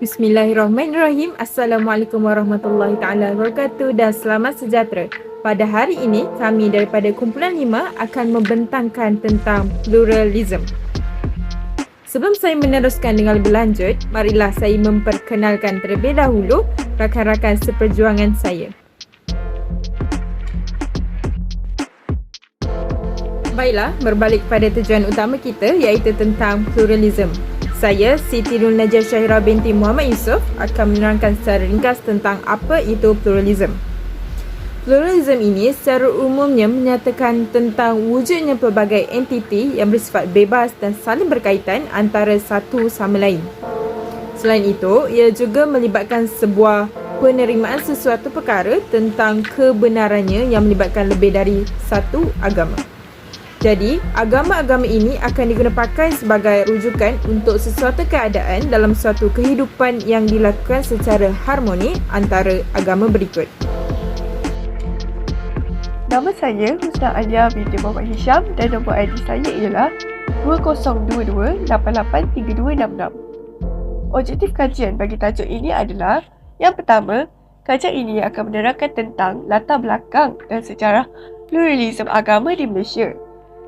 Bismillahirrahmanirrahim. Assalamualaikum warahmatullahi taala wabarakatuh dan selamat sejahtera. Pada hari ini, kami daripada kumpulan 5 akan membentangkan tentang pluralism. Sebelum saya meneruskan dengan lebih lanjut, marilah saya memperkenalkan terlebih dahulu rakan-rakan seperjuangan saya. Baiklah, berbalik pada tujuan utama kita iaitu tentang pluralism. Saya, Siti Nur Najah Syahira binti Muhammad Yusof, akan menerangkan secara ringkas tentang apa itu pluralism. Pluralism ini secara umumnya menyatakan tentang wujudnya pelbagai entiti yang bersifat bebas dan saling berkaitan antara satu sama lain. Selain itu, ia juga melibatkan sebuah penerimaan sesuatu perkara tentang kebenarannya yang melibatkan lebih dari satu agama. Jadi, agama-agama ini akan digunakan pakai sebagai rujukan untuk sesuatu keadaan dalam suatu kehidupan yang dilakukan secara harmoni antara agama berikut. Nama saya Husna Alia binti Muhammad Hisham dan nombor ID saya ialah 2022883266. Objektif kajian bagi tajuk ini adalah: yang pertama, kajian ini akan menerangkan tentang latar belakang dan sejarah pluralisme agama di Malaysia.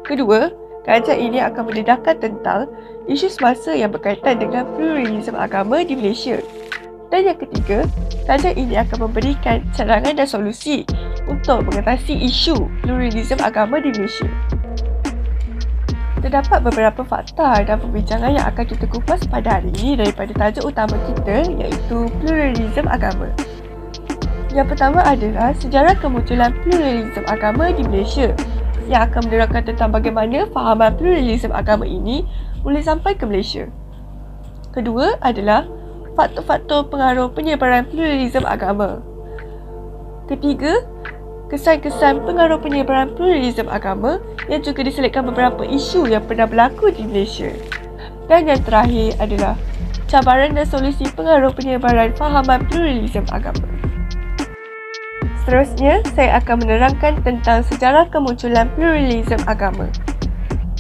Kedua, kajian ini akan mendedahkan tentang isu semasa yang berkaitan dengan pluralisme agama di Malaysia. Dan yang ketiga, kajian ini akan memberikan cadangan dan solusi untuk mengatasi isu pluralisme agama di Malaysia. Terdapat beberapa fakta dan perbincangan yang akan kita kupas pada hari ini daripada tajuk utama kita iaitu pluralisme agama. Yang pertama adalah sejarah kemunculan pluralisme agama di Malaysia, yang akan menerangkan tentang bagaimana fahaman pluralisme agama ini boleh sampai ke Malaysia. Kedua adalah faktor-faktor pengaruh penyebaran pluralisme agama. Ketiga, kesan-kesan pengaruh penyebaran pluralisme agama yang juga diselitkan beberapa isu yang pernah berlaku di Malaysia. Dan yang terakhir adalah cabaran dan solusi pengaruh penyebaran fahaman pluralisme agama. Seterusnya, saya akan menerangkan tentang sejarah kemunculan pluralisme agama.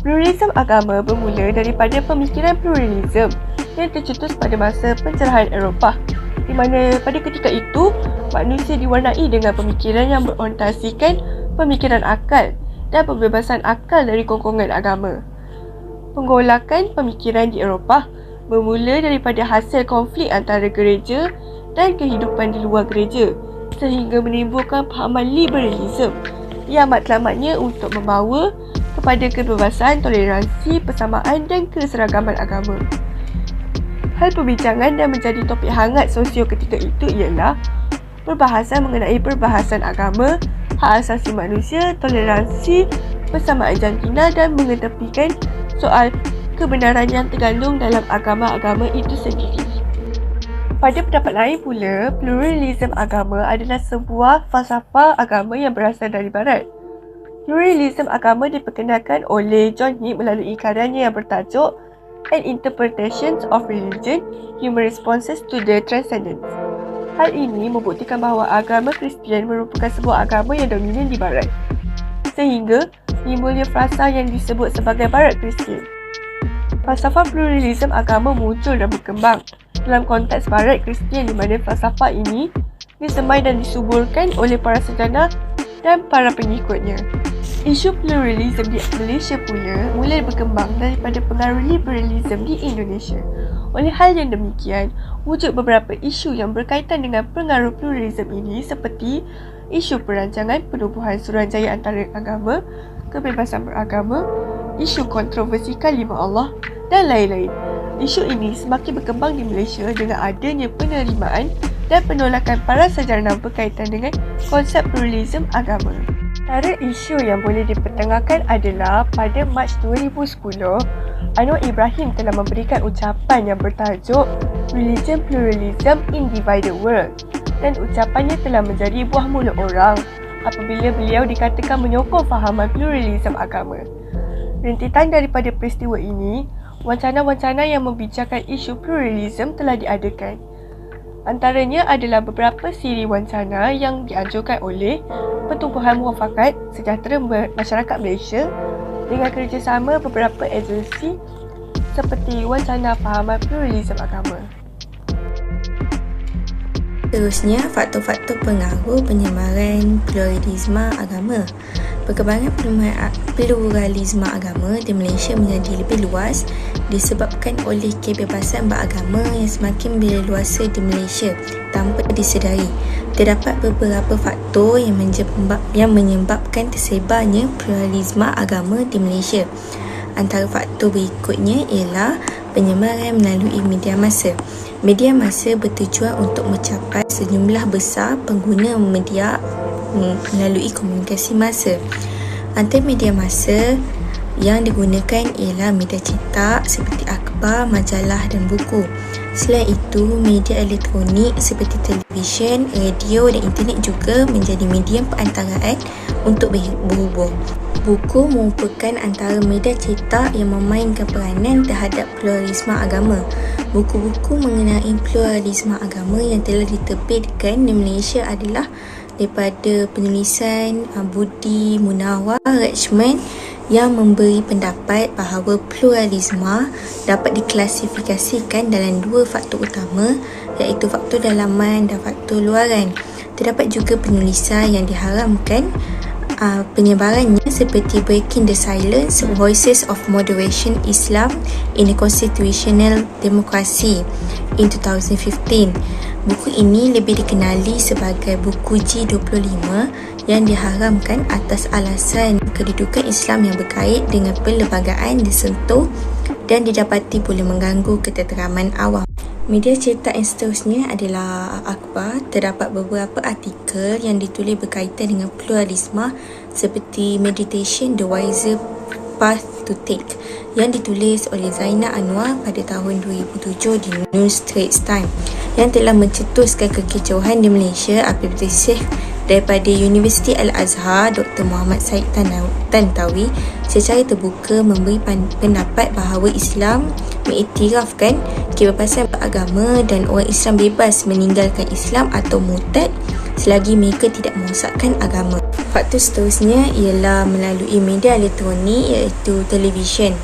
Pluralisme agama bermula daripada pemikiran pluralisme yang tercetus pada masa pencerahan Eropah, di mana pada ketika itu, manusia diwarnai dengan pemikiran yang berorientasikan pemikiran akal dan pembebasan akal dari kongkongan agama. Penggolakan pemikiran di Eropah bermula daripada hasil konflik antara gereja dan kehidupan di luar gereja, sehingga menimbulkan pahaman liberalisme yang matlamatnya untuk membawa kepada kebebasan, toleransi, persamaan dan keseragaman agama. Hal perbincangan dan menjadi topik hangat sosio ketika itu ialah perbahasan mengenai perbahasan agama, hak asasi manusia, toleransi, persamaan jantina dan mengetepikan soal kebenaran yang tergandung dalam agama-agama itu sendiri. Pada pendapat lain pula, pluralisme agama adalah sebuah falsafah agama yang berasal dari barat. Pluralisme agama diperkenalkan oleh John Hick melalui karyanya yang bertajuk An Interpretation of Religion, Human Responses to the Transcendence. Hal ini membuktikan bahawa agama Kristian merupakan sebuah agama yang dominan di barat, sehingga timbulnya frasa yang disebut sebagai barat Kristian. Falsafah pluralisme agama muncul dan berkembang dalam konteks barat Kristian, di mana falsafah ini disemai dan disuburkan oleh para sarjana dan para pengikutnya. Isu pluralisme di Malaysia pula mula berkembang daripada pengaruh liberalisme di Indonesia. Oleh hal yang demikian, wujud beberapa isu yang berkaitan dengan pengaruh pluralisme ini seperti isu perancangan penubuhan Suruhanjaya Antaragama, kebebasan beragama, isu kontroversi kalimah Allah dan lain-lain. Isu ini semakin berkembang di Malaysia dengan adanya penerimaan dan penolakan para sarjana berkaitan dengan konsep pluralisme agama. Antara isu yang boleh dipertengahkan adalah pada Mac 2010, Anwar Ibrahim telah memberikan ucapan yang bertajuk Religion Pluralism in Divided World, dan ucapannya telah menjadi buah mulut orang apabila beliau dikatakan menyokong fahaman pluralisme agama. Rintitan daripada peristiwa ini, wacana-wacana yang membicarakan isu pluralism telah diadakan. Antaranya adalah beberapa siri wacana yang dianjurkan oleh Pertubuhan Muafakat Sejahtera Masyarakat Malaysia dengan kerjasama beberapa agensi seperti Wacana Fahaman Pluralism Agama. Seterusnya, faktor-faktor pengaruh penyebaran pluralisme agama. Perkembangan pluralisme agama di Malaysia menjadi lebih luas disebabkan oleh kebebasan beragama yang semakin berleluasa di Malaysia tanpa disedari. Terdapat beberapa faktor yang menyebabkan tersebarnya pluralisme agama di Malaysia. Antara faktor berikutnya ialah penyebaran melalui media massa. Media massa bertujuan untuk mencapai sejumlah besar pengguna media melalui komunikasi massa. Antara media massa yang digunakan ialah media cetak seperti akhbar, majalah dan buku. Selain itu, media elektronik seperti televisyen, radio dan internet juga menjadi medium perantaraan untuk berhubung. Buku merupakan antara media cetak yang memainkan peranan terhadap pluralisme agama. Buku-buku mengenai pluralisme agama yang telah diterbitkan di Malaysia adalah daripada penulisan Budi Munawar Rachman yang memberi pendapat bahawa pluralisme dapat diklasifikasikan dalam dua faktor utama, iaitu faktor dalaman dan faktor luaran. Terdapat juga penulisan yang diharamkan penyebarannya seperti Breaking the Silence, Voices of Moderation Islam in a Constitutional Democracy in 2015. Buku ini lebih dikenali sebagai buku G25 yang diharamkan atas alasan kedudukan Islam yang berkait dengan perlembagaan disentuh dan didapati boleh mengganggu ketenteraman awam. Media cetak yang seterusnya adalah akhbar. Terdapat beberapa artikel yang ditulis berkaitan dengan pluralisme seperti Meditation The Wiser Path to Take yang ditulis oleh Zainal Anwar pada tahun 2007 di New Straits Times yang telah mencetuskan kekicauan di Malaysia apabila Syekh daripada Universiti Al-Azhar Dr. Muhammad Said Tantawi secara terbuka memberi pendapat bahawa Islam mengiktirafkan kebebasan beragama dan orang Islam bebas meninggalkan Islam atau murtad selagi mereka tidak merosakkan agama. Faktor seterusnya ialah melalui media elektronik iaitu televisyen.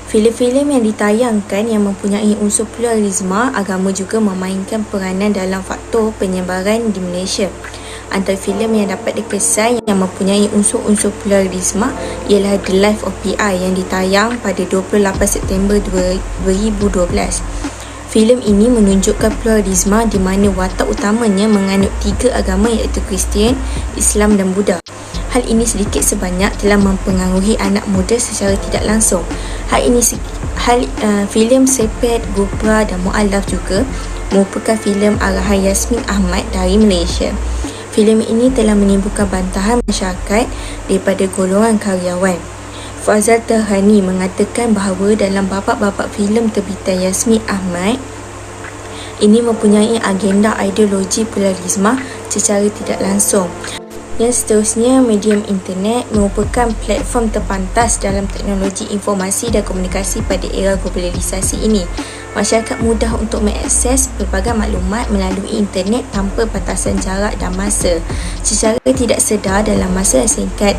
Filem-filem yang ditayangkan yang mempunyai unsur pluralisme agama juga memainkan peranan dalam faktor penyebaran di Malaysia. Antara filem yang dapat dikesan yang mempunyai unsur-unsur pluralisme ialah The Life of PI yang ditayang pada 28 September 2012. Filem ini menunjukkan pluralisme di mana watak utamanya menganut tiga agama iaitu Kristian, Islam dan Buddha. Hal ini sedikit sebanyak telah mempengaruhi anak muda secara tidak langsung. Filem Sepet, Gopra dan Mu'alaf juga merupakan filem arahan Yasmin Ahmad dari Malaysia. Filem ini telah menimbulkan bantahan masyarakat daripada golongan karyawan. Fazal Terhani mengatakan bahawa dalam babak-babak filem terbitan Yasmin Ahmad ini mempunyai agenda ideologi pluralisme secara tidak langsung. Yang seterusnya, medium internet merupakan platform terpantas dalam teknologi informasi dan komunikasi pada era globalisasi ini. Masyarakat mudah untuk mengakses pelbagai maklumat melalui internet tanpa batasan jarak dan masa. Secara tidak sedar dalam masa yang singkat,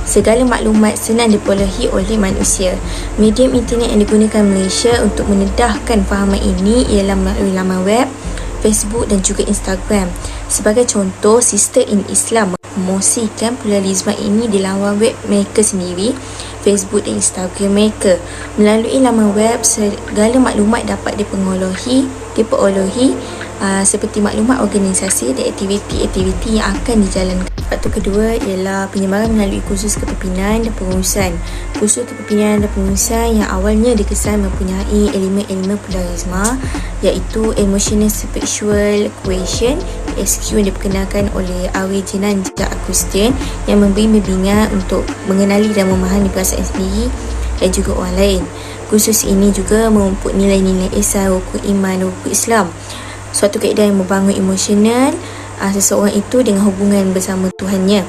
segala maklumat senang diperolehi oleh manusia. Medium internet yang digunakan Malaysia untuk mendedahkan fahaman ini ialah melalui laman web, Facebook dan juga Instagram. Sebagai contoh, Sister in Islam mempromosikan pluralisme ini di laman web mereka sendiri, Facebook dan Instagram mereka. Melalui laman web, segala maklumat dapat diperolehi seperti maklumat organisasi dan aktiviti-aktiviti yang akan dijalankan. Faktor kedua ialah penyebaran melalui kursus kepimpinan dan pengurusan. Kursus kepimpinan dan pengurusan yang awalnya dikesan mempunyai elemen-elemen pluralisme iaitu Emotional Spiritual Cohesion SQ yang diperkenalkan oleh Ari Jenan Jack Agustin yang memberi bimbingan untuk mengenali dan memahami perasaan sendiri dan juga orang lain. Kursus ini juga memupuk nilai-nilai esai rukun iman dan rukun Islam, suatu kaedah yang membangun emosional seseorang itu dengan hubungan bersama Tuhannya.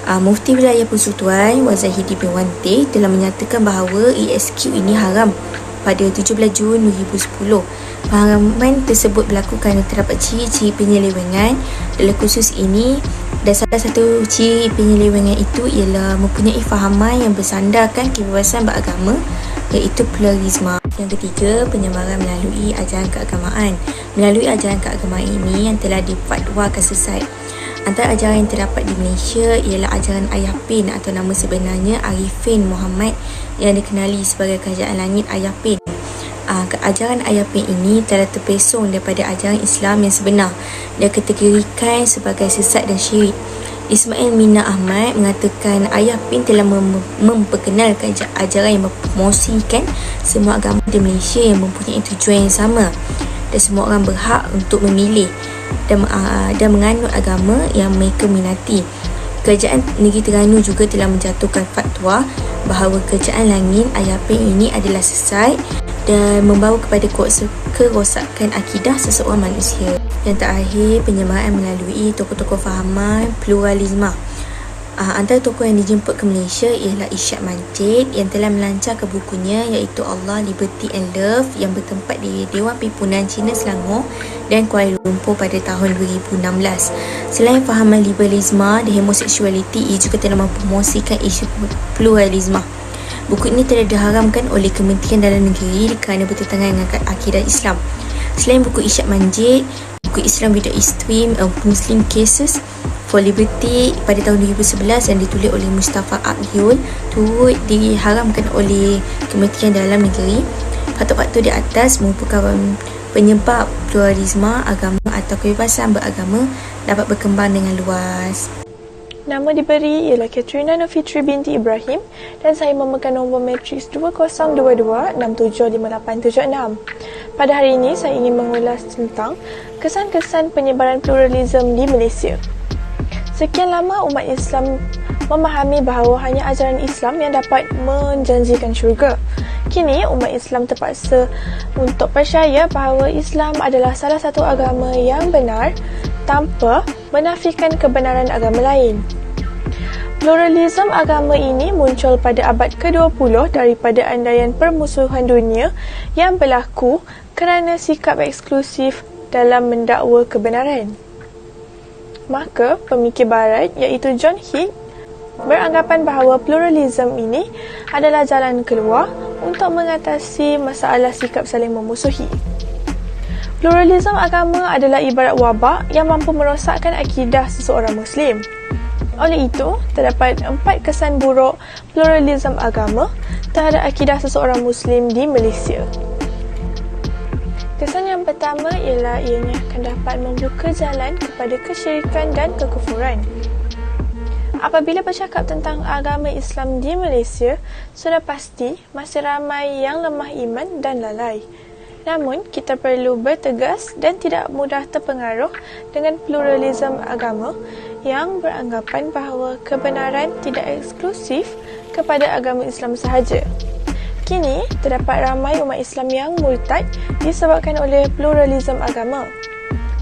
Mufti Wilayah Persekutuan Wan Zahidi bin Wanteh telah menyatakan bahawa ESQ ini haram pada 17 Jun 2010. Pengharaman tersebut berlaku kerana terdapat ciri-ciri penyelewengan dalam kursus ini, dan salah satu ciri penyelewengan itu ialah mempunyai fahaman yang bersandarkan kebebasan beragama, iaitu pluralisme. Yang ketiga, penyebaran melalui ajaran keagamaan. Melalui ajaran keagamaan ini yang telah difatwakan sesat. Antara ajaran yang terdapat di Malaysia ialah ajaran Ayah Pin atau nama sebenarnya Arifin Muhammad yang dikenali sebagai Kerajaan Langit Ayah Pin. Ajaran Ayah Pin ini telah terpesong daripada ajaran Islam yang sebenar dan kategorikan sebagai sesat dan syirik. Ismail Mina Ahmad mengatakan Ayah Pin telah memperkenalkan ajaran yang mempromosikan semua agama di Malaysia yang mempunyai tujuan yang sama, dan semua orang berhak untuk memilih dan menganut agama yang mereka minati. Kerajaan Negeri Terengganu juga telah menjatuhkan fatwa bahawa Kerajaan Langit Ayah Pin ini adalah sesat dan membawa kepada kerosakan akidah seseorang manusia. Yang terakhir, penyebaran melalui tokoh-tokoh fahaman pluralisme. Antara tokoh yang dijemput ke Malaysia ialah Irsyad Majid yang telah melancarkan bukunya iaitu Allah, Liberty and Love yang bertempat di Dewan Pimpinan Cina Selangor dan Kuala Lumpur pada tahun 2016. Selain fahaman liberalisme dan homoseksualiti, ia juga telah mempromosikan isu pluralisme. Buku ini telah diharamkan oleh Kementerian Dalam Negeri kerana bertentangan dengan akidah Islam. Selain buku Irsyad Majid, buku Islam Without Extreme, Muslim Cases for Liberty pada tahun 2011 yang ditulis oleh Mustafa Abdiul turut diharamkan oleh Kementerian Dalam Negeri. Faktor-faktor di atas merupakan penyebab pluralisme agama atau kebebasan beragama dapat berkembang dengan luas. Nama diberi ialah Katrina Nufitri binti Ibrahim dan saya memegang nombor matriks 2022675876. Pada hari ini saya ingin mengulas tentang kesan-kesan penyebaran pluralisme di Malaysia. Sekian lama umat Islam memahami bahawa hanya ajaran Islam yang dapat menjanjikan syurga. Kini umat Islam terpaksa untuk percaya bahawa Islam adalah salah satu agama yang benar tanpa menafikan kebenaran agama lain. Pluralisme agama ini muncul pada abad ke-20 daripada andaian permusuhan dunia yang berlaku kerana sikap eksklusif dalam mendakwa kebenaran. Maka, pemikir barat iaitu John Hick beranggapan bahawa pluralisme ini adalah jalan keluar untuk mengatasi masalah sikap saling memusuhi. Pluralisme agama adalah ibarat wabak yang mampu merosakkan akidah seseorang Muslim. Oleh itu, terdapat 4 kesan buruk pluralisme agama terhadap akidah seseorang Muslim di Malaysia. Kesan yang pertama ialah ianya akan dapat membuka jalan kepada kesyirikan dan kekufuran. Apabila bercakap tentang agama Islam di Malaysia, sudah pasti masih ramai yang lemah iman dan lalai. Namun, kita perlu bertegas dan tidak mudah terpengaruh dengan pluralisme agama yang beranggapan bahawa kebenaran tidak eksklusif kepada agama Islam sahaja. Kini, terdapat ramai umat Islam yang murtad disebabkan oleh pluralisme agama.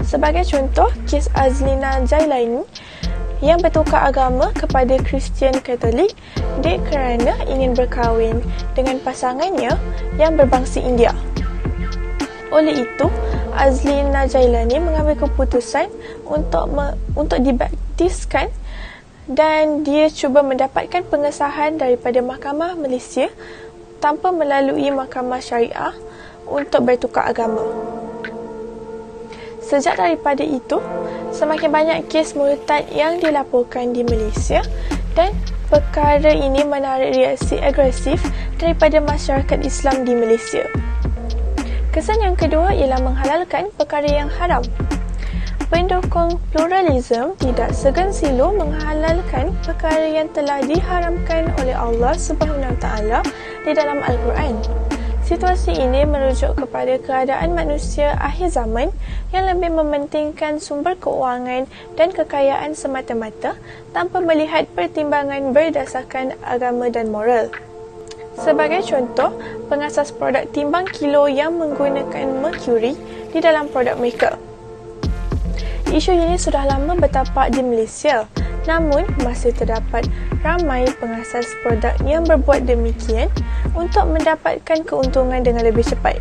Sebagai contoh, kes Azlina Jailani yang bertukar agama kepada Kristian Katolik kerana ingin berkahwin dengan pasangannya yang berbangsa India. Oleh itu, Azlina Jailani mengambil keputusan untuk dibaptiskan dan dia cuba mendapatkan pengesahan daripada Mahkamah Malaysia tanpa melalui Mahkamah Syariah untuk bertukar agama. Sejak daripada itu, semakin banyak kes murtad yang dilaporkan di Malaysia dan perkara ini menarik reaksi agresif daripada masyarakat Islam di Malaysia. Kesan yang kedua ialah menghalalkan perkara yang haram. Pendukung pluralisme tidak segan silu menghalalkan perkara yang telah diharamkan oleh Allah Subhanahu Wa Taala di dalam Al-Quran. Situasi ini merujuk kepada keadaan manusia akhir zaman yang lebih mementingkan sumber keuangan dan kekayaan semata-mata tanpa melihat pertimbangan berdasarkan agama dan moral. Sebagai contoh, pengasas produk timbang kilo yang menggunakan merkuri di dalam produk mereka. Isu ini sudah lama bertapak di Malaysia Namun, masih terdapat ramai pengasas produk yang berbuat demikian untuk mendapatkan keuntungan dengan lebih cepat.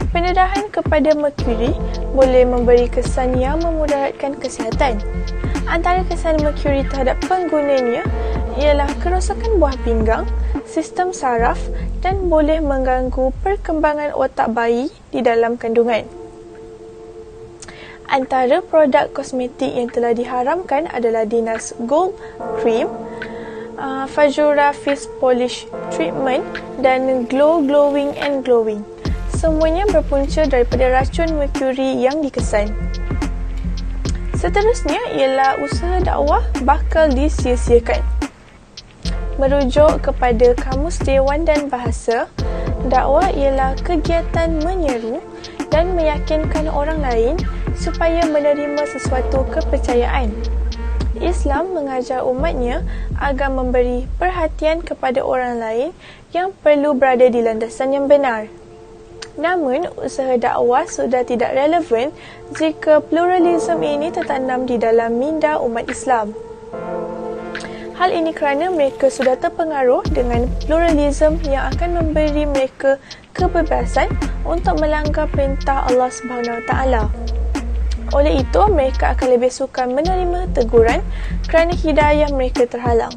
Pendedahan kepada merkuri boleh memberi kesan yang memudaratkan kesihatan. Antara kesan merkuri terhadap penggunanya ialah kerosakan buah pinggang, sistem saraf dan boleh mengganggu perkembangan otak bayi di dalam kandungan. Antara produk kosmetik yang telah diharamkan adalah Dinas Gold Cream, Fajura Face Polish Treatment dan Glow Glowing and Glowing. Semuanya berpunca daripada racun merkuri yang dikesan. Seterusnya ialah usaha dakwah bakal disia-siakan. Merujuk kepada Kamus Dewan dan Bahasa, dakwah ialah kegiatan menyeru dan meyakinkan orang lain supaya menerima sesuatu kepercayaan. Islam mengajar umatnya agar memberi perhatian kepada orang lain yang perlu berada di landasan yang benar. Namun, usaha dakwah sudah tidak relevan jika pluralisme ini tertanam di dalam minda umat Islam. Hal ini kerana mereka sudah terpengaruh dengan pluralisme yang akan memberi mereka kebebasan untuk melanggar perintah Allah SWT. Oleh itu, mereka akan lebih sukar menerima teguran kerana hidayah mereka terhalang.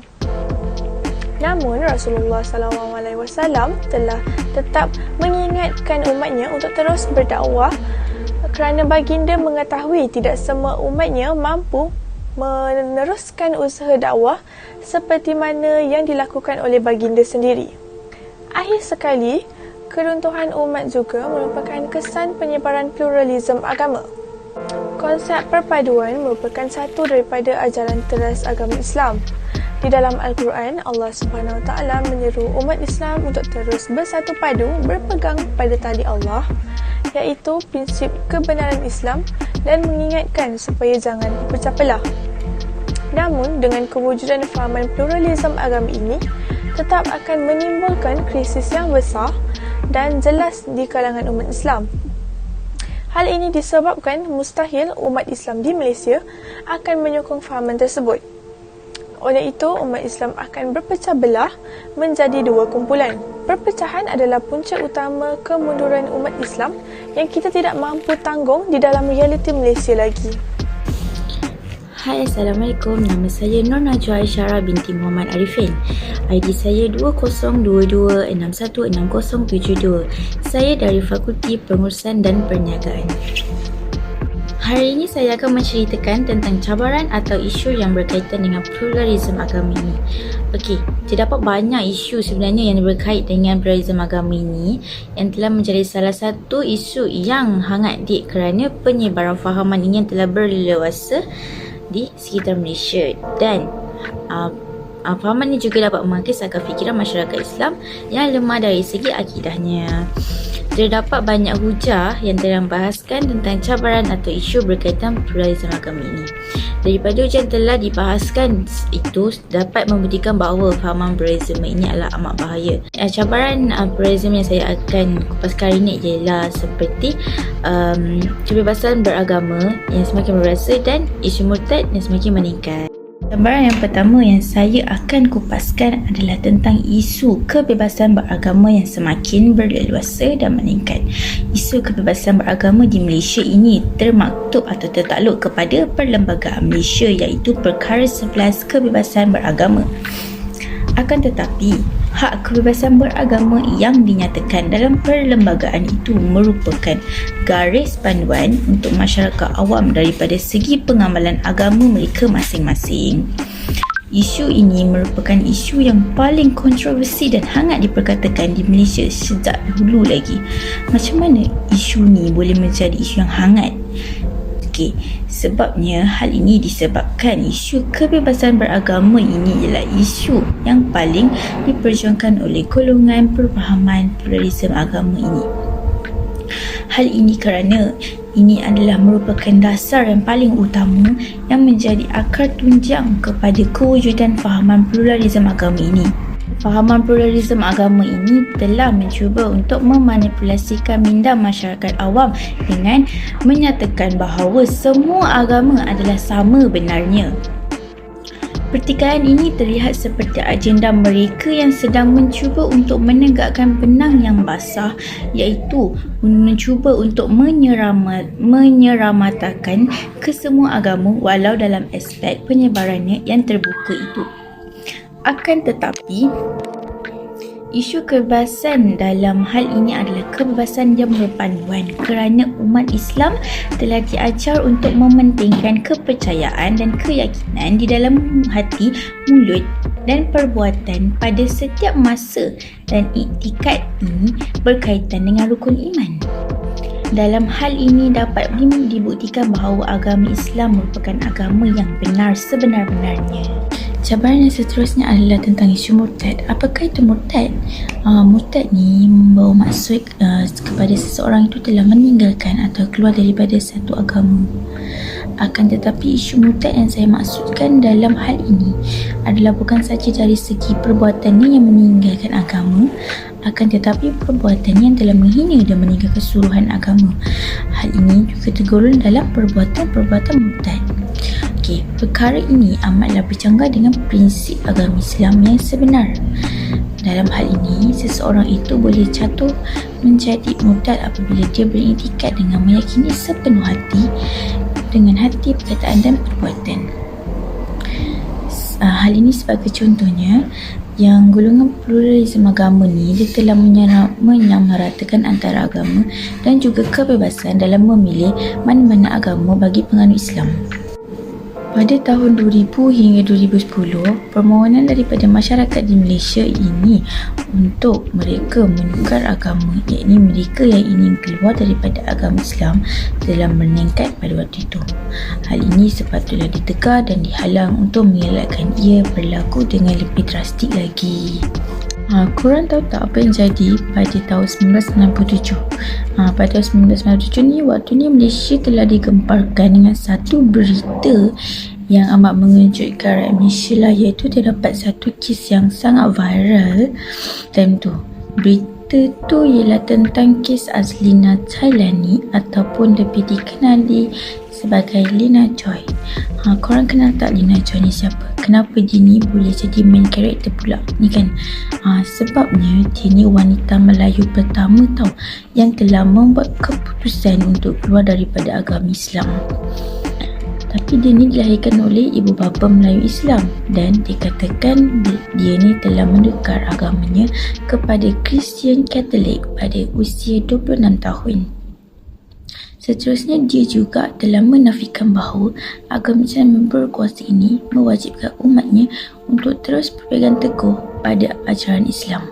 Namun, Rasulullah SAW telah tetap mengingatkan umatnya untuk terus berdakwah kerana baginda mengetahui tidak semua umatnya mampu meneruskan usaha dakwah seperti mana yang dilakukan oleh baginda sendiri. Akhir sekali, keruntuhan umat juga merupakan kesan penyebaran pluralisme agama. Konsep perpaduan merupakan satu daripada ajaran teras agama Islam. Di dalam Al-Quran, Allah SWT menyeru umat Islam untuk terus bersatu padu berpegang pada tali Allah, iaitu prinsip kebenaran Islam dan mengingatkan supaya jangan berpecah belah. Namun, dengan kewujudan fahaman pluralisme agama ini, tetap akan menimbulkan krisis yang besar dan jelas di kalangan umat Islam. Hal ini disebabkan mustahil umat Islam di Malaysia akan menyokong fahaman tersebut. Oleh itu, umat Islam akan berpecah belah menjadi dua kumpulan. Perpecahan adalah punca utama kemunduran umat Islam yang kita tidak mampu tanggung di dalam realiti Malaysia lagi. Hai, Assalamualaikum. Nama saya Nur Najwa Aisyara binti Muhammad Arifin. ID saya 2022616072. Saya dari Fakulti Pengurusan dan Perniagaan. Hari ini saya akan menceritakan tentang cabaran atau isu yang berkaitan dengan pluralisme agama ini. Okey, terdapat banyak isu sebenarnya yang berkait dengan pluralisme agama ini yang telah menjadi salah satu isu yang hangat kerana penyebaran fahaman ini yang telah berleluasa di sekitar Malaysia dan fahaman ini juga dapat mengisahkan fikiran masyarakat Islam yang lemah dari segi akidahnya. Terdapat banyak hujah yang telah membahaskan tentang cabaran atau isu berkaitan pluralisme agama ini. Daripada hujah yang telah dibahaskan itu dapat membuktikan bahawa fahaman pluralisme ini adalah amat bahaya. Cabaran pluralisme yang saya akan kupas kali ini ialah seperti kebebasan beragama yang semakin berasa dan isu murtad yang semakin meningkat. Cabaran yang pertama yang saya akan kupaskan adalah tentang isu kebebasan beragama yang semakin berleluasa dan meningkat. Isu kebebasan beragama di Malaysia ini termaktub atau tertakluk kepada Perlembagaan Malaysia iaitu Perkara 11 Kebebasan Beragama. Akan tetapi, hak kebebasan beragama yang dinyatakan dalam perlembagaan itu merupakan garis panduan untuk masyarakat awam daripada segi pengamalan agama mereka masing-masing. Isu ini merupakan isu yang paling kontroversi dan hangat diperkatakan di Malaysia sejak dahulu lagi. Macam mana isu ni boleh menjadi isu yang hangat? Okey, sebabnya hal ini disebabkan isu kebebasan beragama ini ialah isu yang paling diperjuangkan oleh golongan berpahaman pluralisme agama ini. Hal ini kerana ini adalah merupakan dasar yang paling utama yang menjadi akar tunjang kepada kewujudan fahaman pluralisme agama ini. Fahaman pluralisme agama ini telah mencuba untuk memanipulasikan minda masyarakat awam dengan menyatakan bahawa semua agama adalah sama benarnya. Pertikaian ini terlihat seperti agenda mereka yang sedang mencuba untuk menegakkan benang yang basah, iaitu mencuba untuk menyeramatakan kesemua agama walau dalam aspek penyebarannya yang terbuka itu. Akan tetapi, isu kebebasan dalam hal ini adalah kebebasan yang berpanduan kerana umat Islam telah diajar untuk mementingkan kepercayaan dan keyakinan di dalam hati, mulut dan perbuatan pada setiap masa, dan iktikad ini berkaitan dengan rukun iman. Dalam hal ini dapat dibuktikan bahawa agama Islam merupakan agama yang benar sebenar-benarnya. Cabaran yang seterusnya adalah tentang isu murtad. Apakah itu murtad? Murtad ni membawa maksud kepada seseorang itu telah meninggalkan atau keluar daripada satu agama. Akan tetapi isu murtad yang saya maksudkan dalam hal ini adalah bukan sahaja dari segi perbuatannya yang meninggalkan agama, akan tetapi perbuatannya yang telah menghina dan meninggalkan keseluruhan agama. Hal ini juga tergolong dalam perbuatan-perbuatan murtad. Okey, perkara ini amatlah bercanggah dengan prinsip agama Islam yang sebenar. Dalam hal ini, seseorang itu boleh jatuh menjadi murtad apabila dia beriktikad dengan meyakini sepenuh hati dengan hati, perkataan dan perbuatan. Hal ini sebagai contohnya, yang golongan pluralisme agama ni dia telah menyamaratakan antara agama dan juga kebebasan dalam memilih mana-mana agama bagi penganut Islam. Pada tahun 2000 hingga 2010, permohonan daripada masyarakat di Malaysia ini untuk mereka menukar agama, iaitu mereka yang ingin keluar daripada agama Islam, telah meningkat pada waktu itu. Hal ini sepatutnya ditegak dan dihalang untuk mengelakkan ia berlaku dengan lebih drastik lagi. Korang tahu tak apa yang jadi pada tahun 1997? Pada tahun 1997 ni, waktu ni Malaysia telah digemparkan dengan satu berita yang amat mengejutkan rakyat Malaysia lah, iaitu terdapat satu kes yang sangat viral time tu. Berita tu ialah tentang kes Azlina Zailani ataupun lebih dikenali sebagai Lina Joy. Korang kenal tak Lina Joy ni siapa? Kenapa dia ni boleh jadi main karakter pula ni kan? Sebabnya dia ni wanita Melayu pertama tau yang telah membuat keputusan untuk keluar daripada agama Islam. Tapi dia ni dilahirkan oleh ibu bapa Melayu Islam dan dikatakan dia ni telah menukar agamanya kepada Kristian Katolik pada usia 26 tahun. Seterusnya, dia juga telah menafikan bahawa agama Islam yang berkuasa ini mewajibkan umatnya untuk terus berpegang teguh pada ajaran Islam.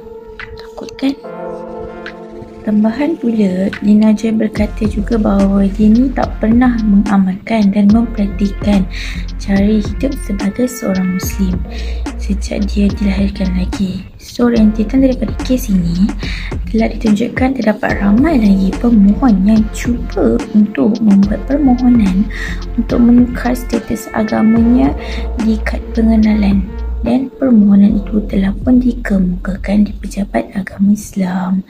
Takut kan? Tambahan pula, Lina Joy berkata juga bahawa dia ni tak pernah mengamalkan dan mempraktikkan cara hidup sebagai seorang Muslim sejak dia dilahirkan lagi. So, rentetan daripada kes ini telah ditunjukkan terdapat ramai lagi pemohon yang cuba untuk membuat permohonan untuk menukar status agamanya di kad pengenalan, dan permohonan itu telah pun dikemukakan di Pejabat Agama Islam.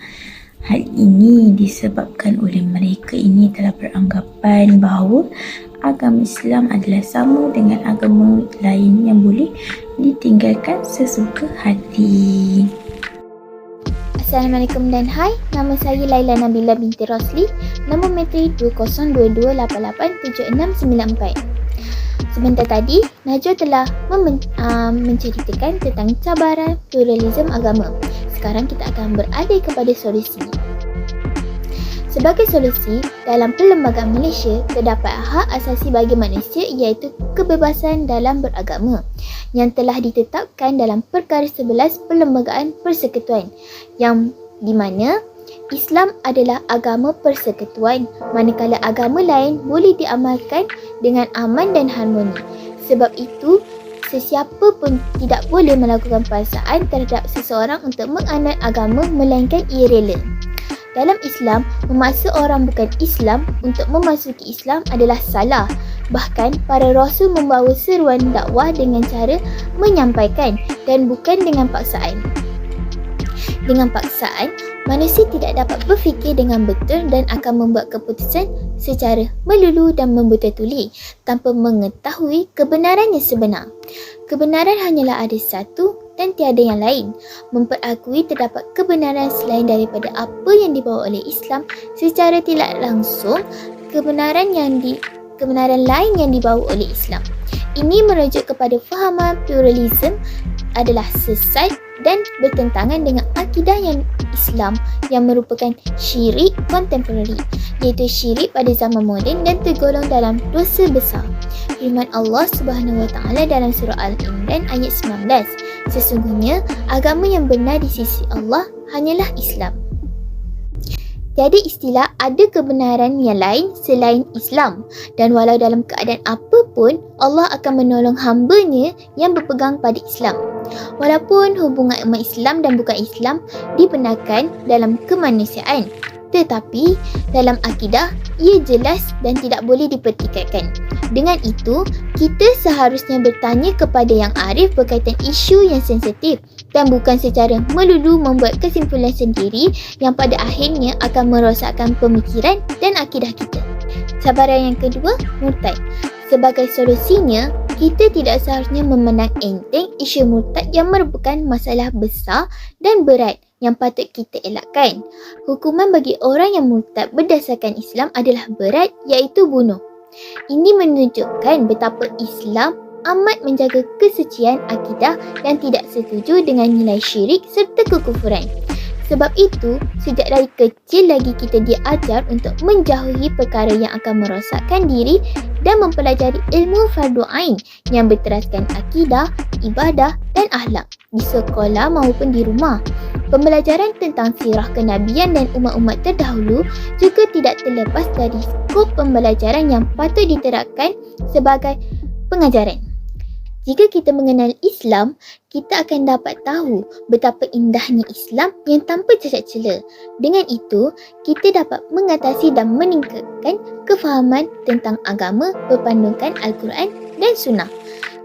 Hal ini disebabkan oleh mereka ini telah beranggapan bahawa agama Islam adalah sama dengan agama lain yang boleh ditinggalkan sesuka hati. Assalamualaikum dan hai, nama saya Laila Nabila binti Rosli, nombor matrik 2022887694. Sebentar tadi, Najwa telah menceritakan tentang cabaran pluralisme agama. Sekarang kita akan beralih kepada solusi. Sebagai solusi, dalam Perlembagaan Malaysia terdapat hak asasi bagi manusia iaitu kebebasan dalam beragama yang telah ditetapkan dalam Perkara 11 Perlembagaan Persekutuan, yang di mana Islam adalah agama persekutuan, manakala agama lain boleh diamalkan dengan aman dan harmoni. Sebab itu, sesiapa pun tidak boleh melakukan paksaan terhadap seseorang untuk menganut agama melainkan ia rela. Dalam Islam, memaksa orang bukan Islam untuk memasuki Islam adalah salah. Bahkan, para rasul membawa seruan dakwah dengan cara menyampaikan dan bukan dengan paksaan. Dengan paksaan, manusia tidak dapat berfikir dengan betul dan akan membuat keputusan secara melulu dan membuta-tuli tanpa mengetahui kebenaran yang sebenar. Kebenaran hanyalah ada satu dan tiada yang lain. Memperakui terdapat kebenaran selain daripada apa yang dibawa oleh Islam secara tidak langsung kebenaran lain yang dibawa oleh Islam. Ini merujuk kepada fahaman pluralisme adalah sesat dan bertentangan dengan akidah yang Islam yang merupakan syirik kontemporari, iaitu syirik pada zaman moden dan tergolong dalam dosa besar. Firman Allah Subhanahu Wa Taala dalam surah Al-Imran ayat 19, sesungguhnya agama yang benar di sisi Allah hanyalah Islam. Tiada istilah ada kebenaran yang lain selain Islam, dan walau dalam keadaan apapun Allah akan menolong hamba-Nya yang berpegang pada Islam. Walaupun hubungan umat Islam dan bukan Islam dibenarkan dalam kemanusiaan, tetapi dalam akidah ia jelas dan tidak boleh dipertikaikan. Dengan itu, kita seharusnya bertanya kepada yang arif berkaitan isu yang sensitif dan bukan secara melulu membuat kesimpulan sendiri yang pada akhirnya akan merosakkan pemikiran dan akidah kita. Cabaran yang kedua, murtad. Sebagai solusinya, kita tidak seharusnya memandang enteng isu murtad yang merupakan masalah besar dan berat yang patut kita elakkan. Hukuman bagi orang yang murtad berdasarkan Islam adalah berat, iaitu bunuh. Ini menunjukkan betapa Islam amat menjaga kesucian akidah dan tidak setuju dengan nilai syirik serta kekufuran. Sebab itu, sejak dari kecil lagi kita diajar untuk menjauhi perkara yang akan merosakkan diri dan mempelajari ilmu fardu ain yang berteraskan akidah, ibadah dan akhlak di sekolah maupun di rumah. Pembelajaran tentang sirah kenabian dan umat-umat terdahulu juga tidak terlepas dari skop pembelajaran yang patut diterapkan sebagai pengajaran. Jika kita mengenal Islam, kita akan dapat tahu betapa indahnya Islam yang tanpa cacat cela. Dengan itu, kita dapat mengatasi dan meningkatkan kefahaman tentang agama berpandukan Al-Quran dan Sunnah.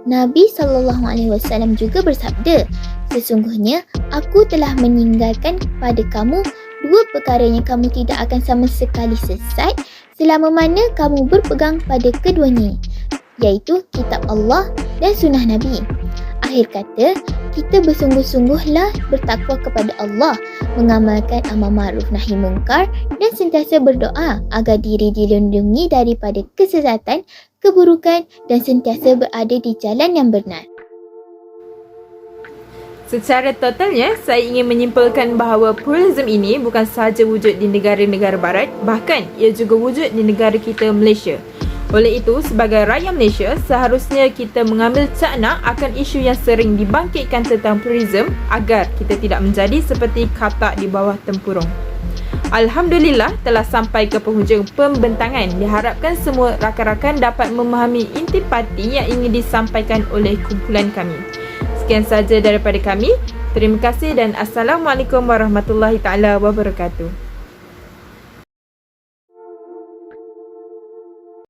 Nabi SAW juga bersabda, sesungguhnya aku telah meninggalkan pada kamu dua perkara yang kamu tidak akan sama sekali sesat selama mana kamu berpegang pada keduanya, iaitu kitab Allah dan sunnah Nabi. Akhir kata, kita bersungguh-sungguhlah bertakwa kepada Allah, mengamalkan amal ma'ruf nahi mungkar dan sentiasa berdoa agar diri dilindungi daripada kesesatan, keburukan dan sentiasa berada di jalan yang benar. Secara totalnya, saya ingin menyimpulkan bahawa pluralisme ini bukan sahaja wujud di negara-negara barat, bahkan ia juga wujud di negara kita, Malaysia. Oleh itu, sebagai rakyat Malaysia, seharusnya kita mengambil cakna akan isu yang sering dibangkitkan tentang pluralisme agar kita tidak menjadi seperti katak di bawah tempurung. Alhamdulillah telah sampai ke penghujung pembentangan. Diharapkan semua rakan-rakan dapat memahami intipati yang ingin disampaikan oleh kumpulan kami. Sekian sahaja daripada kami. Terima kasih dan Assalamualaikum warahmatullahi taala wabarakatuh.